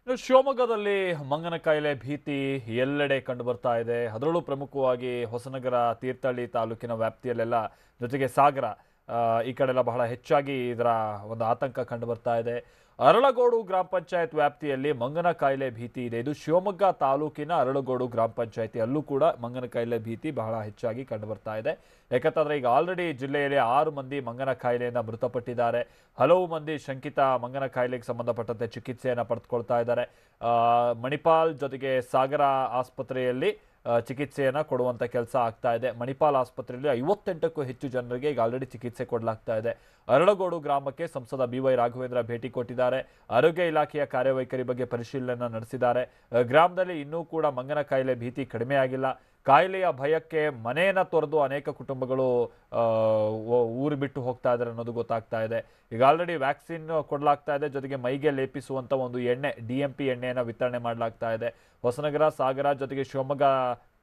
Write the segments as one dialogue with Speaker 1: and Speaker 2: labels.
Speaker 1: ಇನ್ನು ಶಿವಮೊಗ್ಗದಲ್ಲಿ ಮಂಗನ ಕಾಯಿಲೆ ಭೀತಿ ಎಲ್ಲೆಡೆ ಕಂಡು ಬರ್ತಾ ಇದೆ. ಅದರಲ್ಲೂ ಪ್ರಮುಖವಾಗಿ ಹೊಸನಗರ, ತೀರ್ಥಹಳ್ಳಿ ತಾಲೂಕಿನ ವ್ಯಾಪ್ತಿಯಲ್ಲೆಲ್ಲ, ಜೊತೆಗೆ ಸಾಗರ ಈ ಕಡೆಲ್ಲ ಬಹಳ ಹೆಚ್ಚಾಗಿ ಇದರ ಒಂದು ಆತಂಕ ಕಂಡು ಬರ್ತಾ ಇದೆ. ಅರಳಗೋಡು ಗ್ರಾಮ ಪಂಚಾಯತ್ ವ್ಯಾಪ್ತಿಯಲ್ಲಿ ಮಂಗನ ಕಾಯಿಲೆ ಭೀತಿ ಇದೆ. ಇದು ಶಿವಮೊಗ್ಗ ತಾಲೂಕಿನ ಅರಳಗೋಡು ಗ್ರಾಮ ಪಂಚಾಯತಿ, ಅಲ್ಲೂ ಕೂಡ ಮಂಗನ ಕಾಯಿಲೆ ಭೀತಿ ಬಹಳ ಹೆಚ್ಚಾಗಿ ಕಂಡು ಬರ್ತಾ ಇದೆ. ಯಾಕಂತಂದ್ರೆ ಈಗ ಆಲ್ರೆಡಿ ಜಿಲ್ಲೆಯಲ್ಲಿ 6 ಮಂದಿ ಮಂಗನ ಕಾಯಿಲೆಯಿಂದ ಮೃತಪಟ್ಟಿದ್ದಾರೆ. ಹಲವು ಮಂದಿ ಶಂಕಿತ ಮಂಗನ ಕಾಯಿಲೆಗೆ ಸಂಬಂಧಪಟ್ಟಂತೆ ಚಿಕಿತ್ಸೆಯನ್ನು ಪಡೆದುಕೊಳ್ತಾ ಇದ್ದಾರೆ. ಮಣಿಪಾಲ್ ಜೊತೆಗೆ ಸಾಗರ ಆಸ್ಪತ್ರೆಯಲ್ಲಿ ಚಿಕಿತ್ಸೆಯನ್ನು ಕೊಡುವಂಥ ಕೆಲಸ ಆಗ್ತಾ ಇದೆ. ಮಣಿಪಾಲ್ ಆಸ್ಪತ್ರೆಯಲ್ಲಿ 58ಕ್ಕೂ ಹೆಚ್ಚು ಜನರಿಗೆ ಈಗ ಆಲ್ರೆಡಿ ಚಿಕಿತ್ಸೆ ಕೊಡಲಾಗ್ತಾ ಇದೆ. ಅರಳಗೋಡು ಗ್ರಾಮಕ್ಕೆ ಸಂಸದ BY ರಾಘವೇಂದ್ರ ಭೇಟಿ ಕೊಟ್ಟಿದ್ದಾರೆ. ಆರೋಗ್ಯ ಇಲಾಖೆಯ ಕಾರ್ಯವೈಖರಿ ಬಗ್ಗೆ ಪರಿಶೀಲನೆ ನಡೆಸಿದ್ದಾರೆ. ಗ್ರಾಮದಲ್ಲಿ ಇನ್ನೂ ಕೂಡ ಮಂಗನ ಕಾಯಿಲೆ ಭೀತಿ ಕಡಿಮೆಯಾಗಿಲ್ಲ. ಕಾಯಿಲೆಯ ಭಯಕ್ಕೆ ಮನೆಯನ್ನು ತೊರೆದು ಅನೇಕ ಕುಟುಂಬಗಳು ಊರು ಬಿಟ್ಟು ಹೋಗ್ತಾ ಇದ್ದಾರೆ ಅನ್ನೋದು ಗೊತ್ತಾಗ್ತಾ ಇದೆ. ಈಗ ಆಲ್ರೆಡಿ ವ್ಯಾಕ್ಸಿನ್ ಕೊಡಲಾಗ್ತಾ ಇದೆ, ಜೊತೆಗೆ ಮೈಗೆ ಲೇಪಿಸುವಂಥ ಒಂದು ಎಣ್ಣೆ, DMP ಎಣ್ಣೆಯನ್ನು ವಿತರಣೆ ಮಾಡಲಾಗ್ತಾ ಇದೆ. ಹೊಸನಗರ, ಸಾಗರ ಜೊತೆಗೆ ಶಿವಮೊಗ್ಗ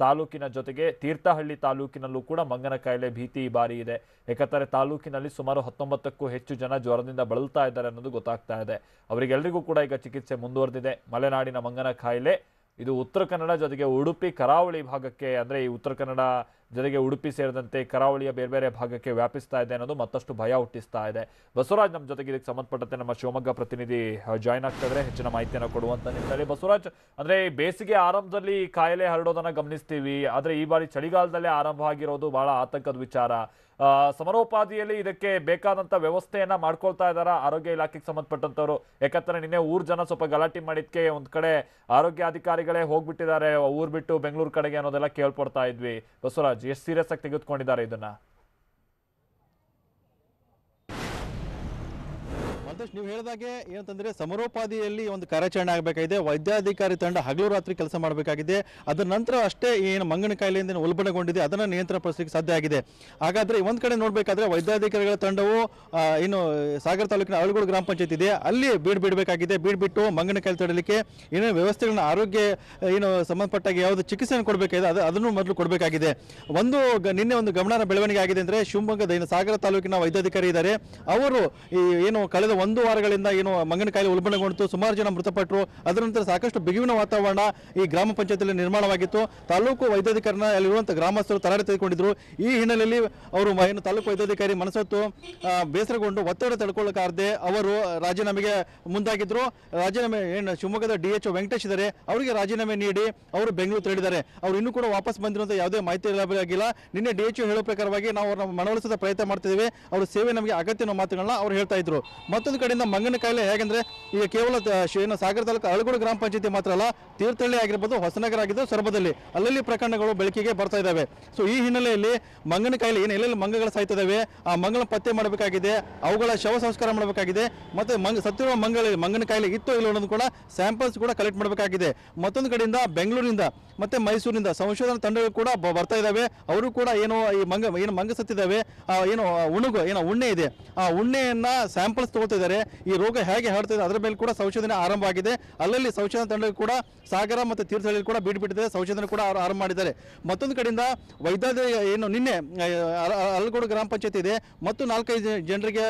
Speaker 1: ತಾಲೂಕಿನ ಜೊತೆಗೆ ತೀರ್ಥಹಳ್ಳಿ ತಾಲೂಕಿನಲ್ಲೂ ಕೂಡ ಮಂಗನ ಕಾಯಿಲೆ ಭೀತಿ ಈ ಬಾರಿ ಇದೆ. ಏಕೆಂದರೆ ತಾಲೂಕಿನಲ್ಲಿ ಸುಮಾರು 19ಕ್ಕೂ ಹೆಚ್ಚು ಜನ ಜ್ವರದಿಂದ ಬಳಲ್ತಾ ಇದ್ದಾರೆ ಅನ್ನೋದು ಗೊತ್ತಾಗ್ತಾ ಇದೆ. ಅವರಿಗೆಲ್ಲರಿಗೂ ಕೂಡ ಈಗ ಚಿಕಿತ್ಸೆ ಮುಂದುವರೆದಿದೆ. ಮಲೆನಾಡಿನ ಮಂಗನ ಕಾಯಿಲೆ ಇದು ಉತ್ತರ ಕನ್ನಡ ಜೊತೆಗೆ ಉಡುಪಿ ಕರಾವಳಿ ಭಾಗಕ್ಕೆ, ಅಂದರೆ ಈ ಉತ್ತರ ಕನ್ನಡ ಜೊತೆಗೆ ಉಡುಪಿ ಸೇರಿದಂತೆ ಕರಾವಳಿಯ ಬೇರೆ ಬೇರೆ ಭಾಗಕ್ಕೆ ವ್ಯಾಪಿಸ್ತಾ ಇದೆ ಅನ್ನೋದು ಮತ್ತಷ್ಟು ಭಯ ಹುಟ್ಟಿಸ್ತಾ ಇದೆ. ಬಸವರಾಜ್ ನಮ್ಮ ಜೊತೆಗೆ ಇದಕ್ಕೆ ಸಂಬಂಧಪಟ್ಟಂತೆ ನಮ್ಮ ಶಿವಮೊಗ್ಗ ಪ್ರತಿನಿಧಿ ಜಾಯ್ನ್ ಆಗ್ತಾ ಇದ್ದಾರೆ ಹೆಚ್ಚಿನ ಮಾಹಿತಿಯನ್ನು ಕೊಡುವಂತ ನಿಟ್ಟಿನಲ್ಲಿ. ಬಸವರಾಜ್, ಅಂದ್ರೆ ಈ ಬೇಸಿಗೆ ಆರಂಭದಲ್ಲಿ ಕಾಯಿಲೆ ಹರಡೋದನ್ನ ಗಮನಿಸ್ತೀವಿ, ಆದ್ರೆ ಈ ಬಾರಿ ಚಳಿಗಾಲದಲ್ಲೇ ಆರಂಭ ಆಗಿರೋದು ಬಹಳ ಆತಂಕದ ವಿಚಾರ. ಸಮರೋಪಾದಿಯಲ್ಲಿ ಇದಕ್ಕೆ ಬೇಕಾದಂತ ವ್ಯವಸ್ಥೆಯನ್ನ ಮಾಡ್ಕೊಳ್ತಾ ಇದ್ದಾರಾ ಆರೋಗ್ಯ ಇಲಾಖೆಗೆ ಸಂಬಂಧಪಟ್ಟಂತವ್ರು? ಯಾಕಂದ್ರೆ ನಿನ್ನೆ ಜನ ಸ್ವಲ್ಪ ಗಲಾಟೆ ಮಾಡಿದ್ಕೆ ಒಂದ್ ಕಡೆ ಆರೋಗ್ಯ ಅಧಿಕಾರಿಗಳೇ ಹೋಗ್ಬಿಟ್ಟಿದ್ದಾರೆ ಊರ್ ಬಿಟ್ಟು ಬೆಂಗಳೂರು ಕಡೆಗೆ ಅನ್ನೋದೆಲ್ಲ ಕೇಳ್ಪಡ್ತಾ ಇದ್ವಿ. ಬಸವರಾಜ್, ಎಷ್ಟು ಸೀರಿಯಸ್ ಆಗಿ ತೆಗೆದುಕೊಂಡಿದ್ದಾರೆ ಇದನ್ನ?
Speaker 2: ನೀವು ಹೇಳಿದಾಗೆ ಏನಂತಂದ್ರೆ ಸಮರೋಪಾದಿಯಲ್ಲಿ ಒಂದು ಕಾರ್ಯಾಚರಣೆ ಆಗಬೇಕಾಗಿದೆ. ವೈದ್ಯಾಧಿಕಾರಿ ತಂಡ ಹಗಲು ರಾತ್ರಿ ಕೆಲಸ ಮಾಡಬೇಕಾಗಿದೆ. ಅದರ ನಂತರ ಅಷ್ಟೇ ಏನು ಮಂಗನ ಕಾಯಿಲೆಯಿಂದ ಉಲ್ಬಣಗೊಂಡಿದೆ ಅದನ್ನು ನಿಯಂತ್ರಣ ಪಡಿಸಲಿಕ್ಕೆ ಸಾಧ್ಯ ಆಗಿದೆ. ಹಾಗಾದ್ರೆ ಒಂದ್ ಕಡೆ ನೋಡ್ಬೇಕಾದ್ರೆ ವೈದ್ಯಾಧಿಕಾರಿಗಳ ತಂಡವು ಏನು ಸಾಗರ ತಾಲೂಕಿನ ಅರಳಗೋಡು ಗ್ರಾಮ ಪಂಚಾಯತ್ ಇದೆ, ಅಲ್ಲಿ ಬಿಡಬೇಕಾಗಿದೆ. ಬಿಟ್ಟು ಮಂಗನ ಕಾಯಿಲೆ ತಡೆಯಲಿಕ್ಕೆ ಏನೇನು ವ್ಯವಸ್ಥೆಗಳನ್ನ, ಆರೋಗ್ಯ ಏನು ಸಂಬಂಧಪಟ್ಟಾಗ ಯಾವುದು ಚಿಕಿತ್ಸೆಯನ್ನು ಕೊಡಬೇಕಾಗಿದೆ ಅದನ್ನು ಮೊದಲು ಕೊಡಬೇಕಾಗಿದೆ. ನಿನ್ನೆ ಒಂದು ಗಮನಾರ್ಹ ಬೆಳವಣಿಗೆ ಆಗಿದೆ ಅಂದ್ರೆ, ಶಿವಮೊಗ್ಗದ ಏನು ಸಾಗರ ತಾಲೂಕಿನ ವೈದ್ಯಾಧಿಕಾರಿ ಇದ್ದಾರೆ, ಅವರು ಏನು ಕಳೆದ 1 ವಾರಗಳಿಂದ ಏನು ಮಂಗನ ಕಾಯಿಲೆ ಉಲ್ಬಣಗೊಂಡಿತು, ಸುಮಾರು ಜನ ಮೃತಪಟ್ಟರು. ಅದರ ನಂತರ ಸಾಕಷ್ಟು ಬಿಗುವಿನ ವಾತಾವರಣ ಈ ಗ್ರಾಮ ಪಂಚಾಯತಿಯಲ್ಲಿ ನಿರ್ಮಾಣವಾಗಿತ್ತು. ತಾಲೂಕು ವೈದ್ಯಾಧಿಕಾರಿನ ಅಲ್ಲಿರುವಂತಹ ಗ್ರಾಮಸ್ಥರು ತರಾಟೆ ತೆಗೆದುಕೊಂಡಿದ್ರು. ಈ ಹಿನ್ನೆಲೆಯಲ್ಲಿ ಅವರು ಏನು ತಾಲೂಕು ವೈದ್ಯಾಧಿಕಾರಿ ಮನಸೊತ್ತು ಬೇಸರಗೊಂಡು ಒತ್ತಡ ತಡ್ಕೊಳ್ಳಕಾರದೆ ಅವರು ರಾಜೀನಾಮೆಗೆ ಮುಂದಾಗಿದ್ರು. ರಾಜೀನಾಮೆ ಏನು ಶಿವಮೊಗ್ಗದ DHO ವೆಂಕಟೇಶ್ ಇದ್ದಾರೆ, ಅವರಿಗೆ ರಾಜೀನಾಮೆ ನೀಡಿ ಅವರು ಬೆಂಗಳೂರು ತೆರಳಿದ್ದಾರೆ. ಅವರು ಇನ್ನೂ ಕೂಡ ವಾಪಸ್ ಬಂದಿರುವಂತಹ ಯಾವುದೇ ಮಾಹಿತಿ ಲಭ್ಯವಾಗಿಲ್ಲ. ನಿನ್ನೆ DHO ಹೇಳೋ ಪ್ರಕಾರವಾಗಿ ನಾವು ಅವ್ರನ್ನ ಮನವೊಲಿಸದ ಪ್ರಯತ್ನ ಮಾಡ್ತಿದ್ದೇವೆ, ಅವರ ಸೇವೆ ನಮಗೆ ಅಗತ್ಯ ಅನ್ನೋ ಮಾತುಗಳನ್ನ ಅವ್ರು ಹೇಳ್ತಾ ಇದ್ರು. ಮತ್ತೊಂದು ಕಡೆಯಿಂದ ಮಂಗನ ಕಾಯಿಲೆ ಹೇಗೆಂದ್ರೆ, ಈಗ ಕೇವಲ ಏನು ಸಾಗರ ತಾಲೂಕು ಅರಳಗೋಡು ಗ್ರಾಮ ಪಂಚಾಯತಿ ಮಾತ್ರ ಅಲ್ಲ, ತೀರ್ಥಹಳ್ಳಿ ಆಗಿರ್ಬೋದು, ಹೊಸನಗರ ಆಗಿದ್ದು, ಸೊರಬದಲ್ಲಿ ಅಲ್ಲಲ್ಲಿ ಪ್ರಕರಣಗಳು ಬೆಳಕಿಗೆ ಬರ್ತಾ ಇದ್ದಾವೆ. ಸೊ ಈ ಹಿನ್ನೆಲೆಯಲ್ಲಿ ಮಂಗನ ಕಾಯಿಲೆ ಏನು ಎಲ್ಲೆಲ್ಲಿ ಮಂಗಗಳು ಸಾಯ್ತಾ ಇದಾವೆ, ಆ ಮಂಗನ ಪತ್ತೆ ಮಾಡಬೇಕಾಗಿದೆ, ಅವುಗಳ ಶವ ಸಂಸ್ಕಾರ ಮಾಡಬೇಕಾಗಿದೆ. ಮತ್ತೆ ಸತ್ತಿರುವ ಮಂಗನ ಕಾಯಿಲೆ ಇತ್ತೋ ಇಲ್ಲ ಅನ್ನೋದು ಕೂಡ ಸ್ಯಾಂಪಲ್ಸ್ ಕೂಡ ಕಲೆಕ್ಟ್ ಮಾಡಬೇಕಾಗಿದೆ. ಮತ್ತೊಂದು ಕಡೆಯಿಂದ ಬೆಂಗಳೂರಿನಿಂದ ಮತ್ತೆ ಮೈಸೂರಿನಿಂದ ಸಂಶೋಧನಾ ತಂಡಗಳು ಕೂಡ ಬರ್ತಾ ಇದಾವೆ. ಅವರು ಕೂಡ ಏನು ಈ ಮಂಗ ಸತ್ತಿದ್ದಾವೆ, ಉಣ್ಣೆ ಇದೆ, ಆ ಉಣ್ಣೆಯನ್ನ ಸ್ಯಾಂಪಲ್ಸ್ ತಗೊಳ್ತಾ ಇದ್ದಾರೆ. ಈ ರೋಗ ಹೇಗೆ ಹರಡ್ತಾ ಇದೆ ಅದರ ಮೇಲೆ ಕೂಡ ಸಂಶೋಧನೆ ಆರಂಭ ಆಗಿದೆ. ಅಲ್ಲಲ್ಲಿ ಸಂಶೋಧನಾ ತಂಡಗಳು ಕೂಡ ಸಾಗರ ಮತ್ತು ತೀರ್ಥಹಳ್ಳಿ ಕೂಡ ಬಿಟ್ಟಿದೆ, ಸಂಶೋಧನೆ ಕೂಡ ಆರಂಭ ಮಾಡಿದ್ದಾರೆ. ಮತ್ತೊಂದು ಕಡೆಯಿಂದ ಏನು ನಿನ್ನೆ ಅರಳಗೋಡು ಗ್ರಾಮ ಪಂಚಾಯತ್ ಇದೆ ಮತ್ತು 4-5 ಜನರಿಗೆ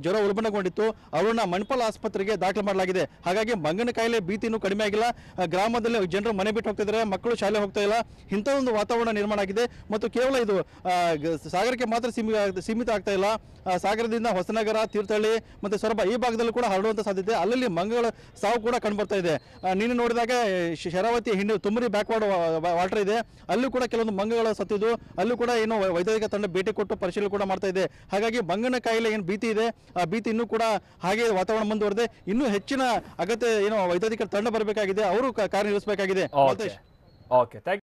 Speaker 2: ಜ್ವರ ಉಲ್ಬಣಗೊಂಡಿತ್ತು, ಅವರನ್ನ ಮಣಿಪಾಲ್ ಆಸ್ಪತ್ರೆಗೆ ದಾಖಲು ಮಾಡಲಾಗಿದೆ. ಹಾಗಾಗಿ ಮಂಗನ ಕಾಯಿಲೆ ಭೀತಿ ಇನ್ನೂ ಕಡಿಮೆ ಆಗಿಲ್ಲ. ಗ್ರಾಮದಲ್ಲಿ ಜನರು ಮನೆ ಬಿಟ್ಟು ಹೋಗ್ತಾ ಇದ್ದಾರೆ, ಮಕ್ಕಳು ಶಾಲೆ ಹೋಗ್ತಾ ಇಲ್ಲ. ಇಂಥ ಒಂದು ವಾತಾವರಣ ನಿರ್ಮಾಣ ಆಗಿದೆ. ಮತ್ತು ಕೇವಲ ಇದು ಸಾಗರಕ್ಕೆ ಮಾತ್ರ ಸೀಮಿತ ಆಗ್ತಾ ಇಲ್ಲ. ಸಾಗರದಿಂದ ಹೊಸನಗರ, ತೀರ್ಥಹಳ್ಳಿ ಮತ್ತೆ ಸೊರಬ ಈ ಭಾಗದಲ್ಲೂ ಕೂಡ ಹರಡುವಂತ ಸಾಧ್ಯತೆ, ಅಲ್ಲಲ್ಲಿ ಮಂಗಗಳ ಸಾವು ಕೂಡ ಕಂಡು ಬರ್ತಾ ಇದೆ. ನೀನು ನೋಡಿದಾಗ ಶರಾವತಿ ತುಮರಿ ಬ್ಯಾಕ್ವರ್ಡ್ ವಾಟರ್ ಇದೆ, ಅಲ್ಲೂ ಕೂಡ ಕೆಲವೊಂದು ಮಂಗಗಳ ಸತ್ತಿದ್ದು, ಅಲ್ಲೂ ಕೂಡ ಏನು ವೈದ್ಯಕೀಯ ತಂಡ ಭೇಟಿ ಕೊಟ್ಟು ಪರಿಶೀಲನೆ ಕೂಡ ಮಾಡ್ತಾ ಇದೆ. ಹಾಗಾಗಿ ಮಂಗನ ಕಾಯಿಲೆ ಏನು ಭೀತಿ ಇದೆ, ಆ ಭೀತಿ ಇನ್ನೂ ಕೂಡ ಹಾಗೆ ವಾತಾವರಣ ಮುಂದುವರೆದೆ. ಇನ್ನೂ ಹೆಚ್ಚಿನ ಅಗತ್ಯ ಏನು ವೈದ್ಯಾಧಿಕಾರಿ ತಂಡ ಬರಬೇಕಾಗಿದೆ, ಅವರು ಕಾರ್ಯನಿರ್ವಹಿಸಬೇಕಾಗಿದೆ.
Speaker 1: Okay, thank you.